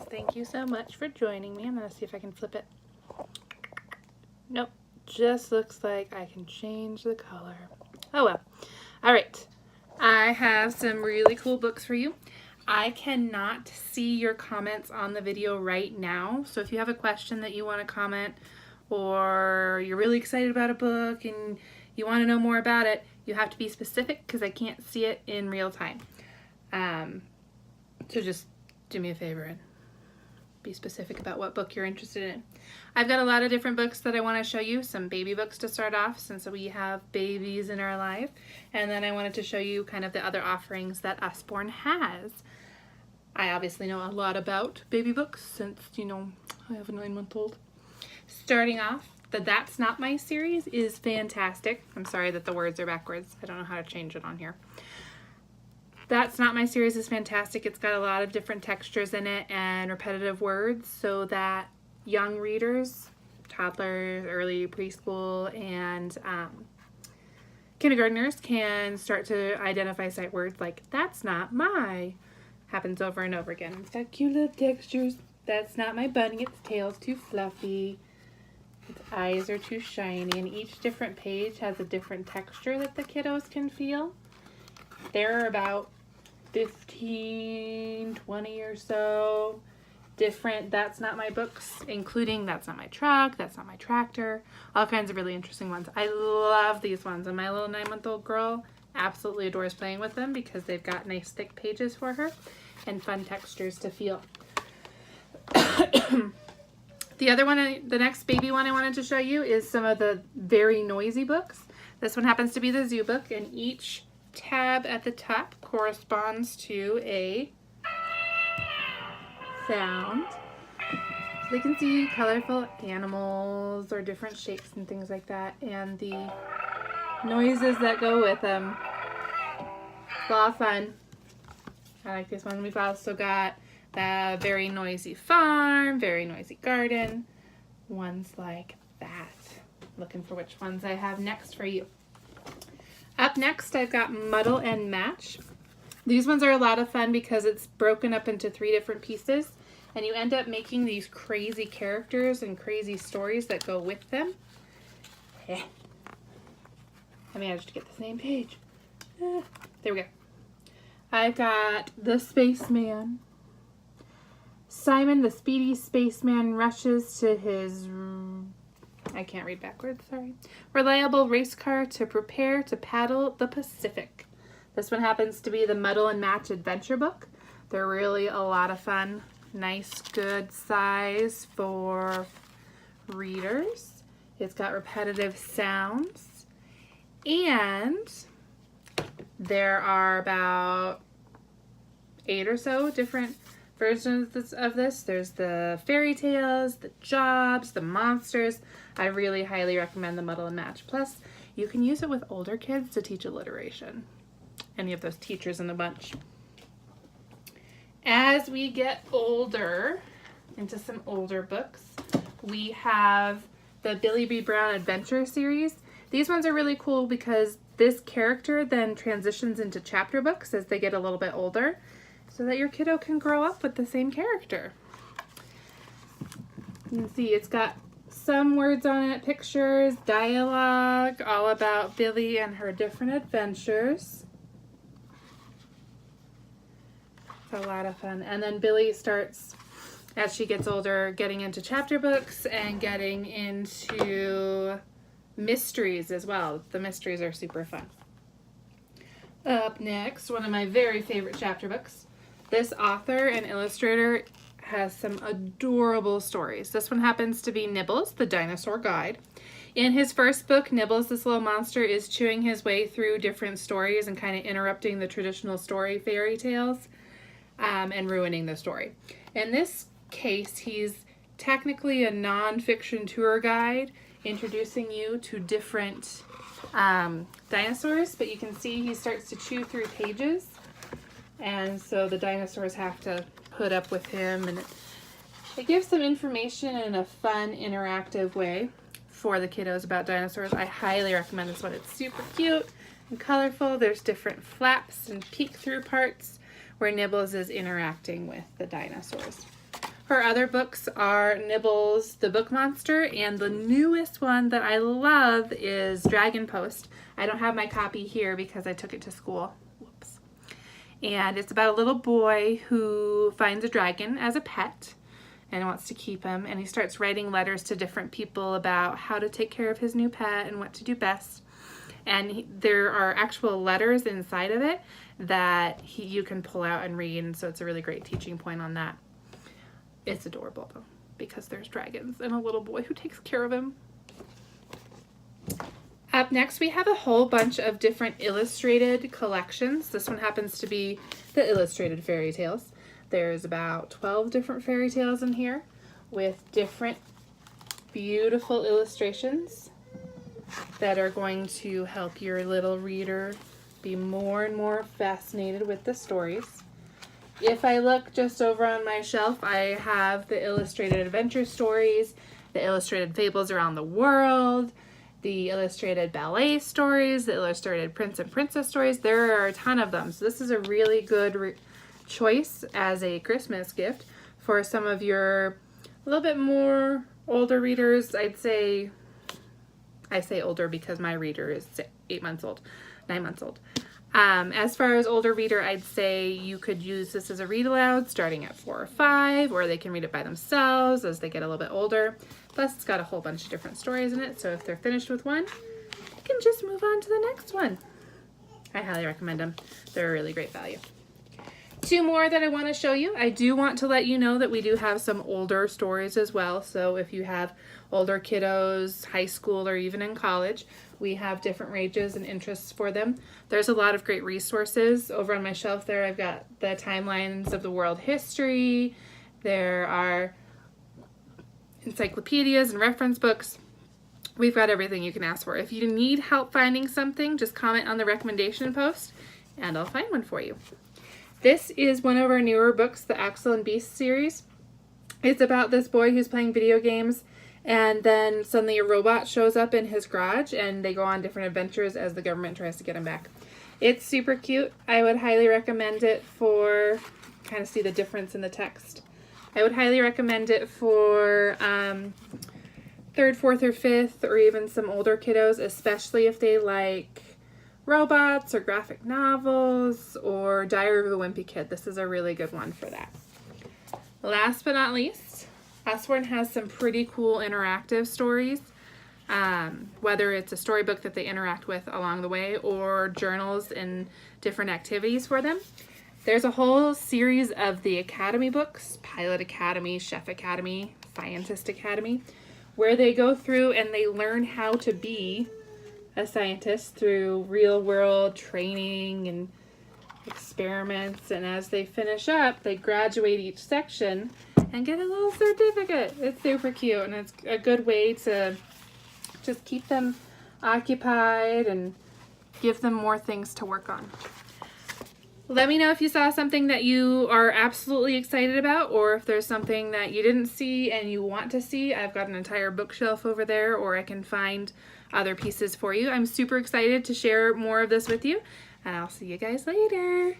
Thank you so much for joining me. I'm going to see if I can flip it. Nope. Just looks like I can change the color. Oh well. Alright. I have some really cool books for you. I cannot see your comments on the video right now. So if you have a question that you want to comment, or you're really excited about a book and you want to know more about it, you have to be specific because I can't see it in real time. So just do me a favor and be specific about what book you're interested in. I've got a lot of different books that I want to show you. Some baby books to start off since we have babies in our life. And then I wanted to show you kind of the other offerings that Usborne has. I obviously know a lot about baby books since, you know, I have a 9-month-old. Starting off, the That's Not My series is fantastic. I'm sorry that the words are backwards. I don't know how to change it on here. That's Not My series is fantastic. It's got a lot of different textures in it and repetitive words so that young readers, toddlers, early preschool, and kindergartners can start to identify sight words like that's not my. Happens over and over again. It's got cute little textures. That's not my bunny. Its tail's too fluffy. Its eyes are too shiny. And each different page has a different texture that the kiddos can feel. There are about 15, 20 or so different That's Not My books, including That's Not My Truck, That's Not My Tractor, all kinds of really interesting ones. I love these ones, and my little 9-month-old girl absolutely adores playing with them because they've got nice thick pages for her and fun textures to feel. The other one, the next baby one I wanted to show you is some of the very noisy books. This one happens to be the Zoo book, and each tab at the top corresponds to a sound. So they can see colorful animals or different shapes and things like that, and the noises that go with them. It's a lot of fun. I like this one. We've also got the very noisy farm, very noisy garden, ones like that. Looking for which ones I have next for you. Up next, I've got Muddle and Match. These ones are a lot of fun because it's broken up into 3 different pieces, and you end up making these crazy characters and crazy stories that go with them. I managed to get the same page. There we go. I've got The Spaceman. Simon, the speedy spaceman, rushes to his, I can't read backwards, sorry, reliable race car to prepare to paddle the Pacific. This one happens to be the Muddle and Match adventure book. They're really a lot of fun. Nice, good size for readers. It's got repetitive sounds. And there are about 8 or so different versions of this. There's the fairy tales, the jobs, the monsters. I really highly recommend the Muddle and Match. Plus, you can use it with older kids to teach alliteration. Any of those teachers in the bunch. As we get older, into some older books, we have the Billy B. Brown Adventure series. These ones are really cool because this character then transitions into chapter books as they get a little bit older, so that your kiddo can grow up with the same character. You can see it's got some words on it, pictures, dialogue, all about Billy and her different adventures. It's a lot of fun. And then Billy starts, as she gets older, getting into chapter books and getting into mysteries as well. The mysteries are super fun. Up next, one of my very favorite chapter books. This author and illustrator has some adorable stories. This one happens to be Nibbles, the Dinosaur Guide. In his first book, Nibbles, this little monster, is chewing his way through different stories and kind of interrupting the traditional story fairy tales and ruining the story. In this case, he's technically a non-fiction tour guide introducing you to different dinosaurs, but you can see he starts to chew through pages, and so the dinosaurs have to put up with him, and it gives some information in a fun, interactive way for the kiddos about dinosaurs. I highly recommend this one. It's super cute and colorful. There's different flaps and peek-through parts where Nibbles is interacting with the dinosaurs. Her other books are Nibbles the Book Monster, and the newest one that I love is Dragon Post. I don't have my copy here because I took it to school. Whoops. And it's about a little boy who finds a dragon as a pet and wants to keep him, and he starts writing letters to different people about how to take care of his new pet and what to do best. And there are actual letters inside of it that you can pull out and read, and so it's a really great teaching point on that. It's adorable though, because there's dragons and a little boy who takes care of him. Up next, we have a whole bunch of different illustrated collections. This one happens to be the illustrated fairy tales. There's about 12 different fairy tales in here with different beautiful illustrations that are going to help your little reader be more and more fascinated with the stories. If I look just over on my shelf, I have the illustrated adventure stories, the illustrated fables around the world, the illustrated ballet stories, the illustrated prince and princess stories. There are a ton of them. So this is a really good choice as a Christmas gift for some of your a little bit more older readers. I say older because my reader is 9 months old. As far as older reader, I'd say you could use this as a read aloud starting at 4 or 5, or they can read it by themselves as they get a little bit older. Plus, it's got a whole bunch of different stories in it, so if they're finished with one, they can just move on to the next one. I highly recommend them. They're a really great value. 2 more that I want to show you. I do want to let you know that we do have some older stories as well. So if you have older kiddos, high school, or even in college, we have different ranges and interests for them. There's a lot of great resources. Over on my shelf there, I've got the timelines of the world history. There are encyclopedias and reference books. We've got everything you can ask for. If you need help finding something, just comment on the recommendation post and I'll find one for you. This is one of our newer books, the Axel and Beast series. It's about this boy who's playing video games, and then suddenly a robot shows up in his garage and they go on different adventures as the government tries to get him back. It's super cute. I would highly recommend it for, kind of see the difference in the text. I would highly recommend it for 3rd, 4th, or 5th, or even some older kiddos, especially if they like robots or graphic novels or Diary of a Wimpy Kid. This is a really good one for that. Last but not least, Usborne has some pretty cool interactive stories, whether it's a storybook that they interact with along the way or journals and different activities for them. There's a whole series of the Academy books, Pilot Academy, Chef Academy, Scientist Academy, where they go through and they learn how to be a scientist through real world training and experiments, and as they finish up, they graduate each section and get a little certificate. It's super cute, and it's a good way to just keep them occupied and give them more things to work on. Let me know if you saw something that you are absolutely excited about, or if there's something that you didn't see and you want to see. I've got an entire bookshelf over there, or I can find other pieces for you. I'm super excited to share more of this with you, and I'll see you guys later.